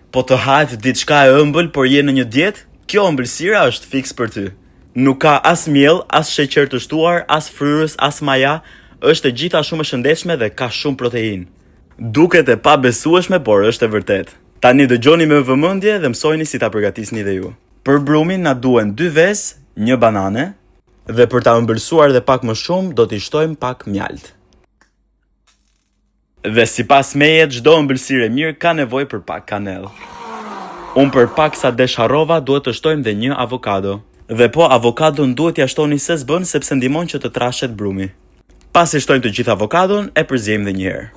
Po të hajt diçka e ëmbël, por je në një dietë? Kjo ëmbëlsira është fiks për ty. Nuk ka as miell, as sheqer të shtuar, as fryrës, as maja, është e gjitha shumë e shëndetshme dhe ka shumë proteinë. Duket e pabesueshme, por është e vërtet. Tani dëgjoni me vëmendje dhe mësojini si ta përgatisni dhe ju. Për brumin na duhen 2 vezë, 1 banane, dhe për ta ëmbëlsuar dhe pak më shumë, do t'i shtojmë pak mjalt. Dhe sipas meje, çdo ëmbëlsirë e mirë ka nevojë për pak kanellë. Unë për pak sa desharrova duhet të shtojmë dhe 1 avokado. Dhe po, avokadon duhet t'ia shtoni se s'bën sepse ndihmon që të trashet brumi. Pasi shtojmë të gjithë avokadon, e përzjejmë dhe një herë.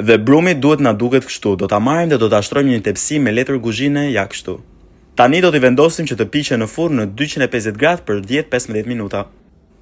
Dhe brumi duhet na duket kështu, do ta marrim dhe do ta shtrojmë në një tepsi me letër kuzhine ja kështu. Tani do t'i vendosim që të piqe në furrë në 250 gradë për 10-15 minuta.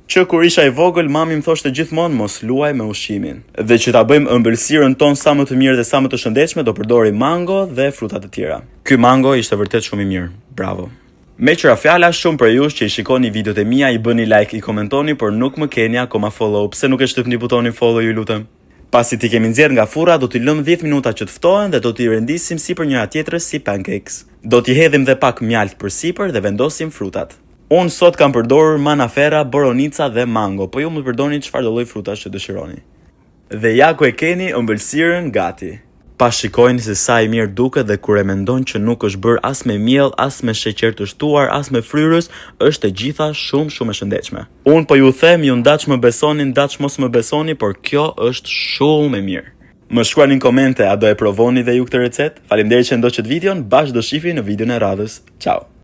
Që kur isha i vogël, mami më thoshte gjithmonë mos luaj me ushqimin. Dhe që ta bëjmë ëmbëlsirën tonë sa më të mirë dhe sa më të shëndetshme, do përdorim mango dhe fruta të tjera. Ky mango ishte vërtet shumë i mirë. Bravo. Me qëra fjala, shumë për jush që i shikoni videot e mia, i bëni like, i komentoni, por nuk më keni akoma follow. Pse nuk e shtypni butonin follow, ju lutem? Pasi ti kemi nxjerr nga furra, do t'i lëm 10 minuta që të ftohen dhe do t'i rendisim sipër njëra tjetrës si pancakes. Do t'i hedhim dhe pak mjalt përsipër dhe vendosim frutat. Unë sot kam përdorur manafera, boronica dhe mango, po ju mund të përdorni çfarëdo lloj frutash që dëshironi. Dhe ja ku e keni ëmbëlsirën gati. Pa shikojnë se sa i mirë duket dhe kur e mendon që nuk është bërë as me miell, as me sheqer të shtuar, as me fryrës, është e gjitha shumë e shëndetshme. Unë po ju them, ju ndaç më besoni, ndaç mos më besoni, por kjo është shumë e mirë. Më shkruani në komente a do e provoni dhe ju këtë recetë? Faleminderit që ndoqët videon, bashkë do shihni në videon e radhës. Ciao.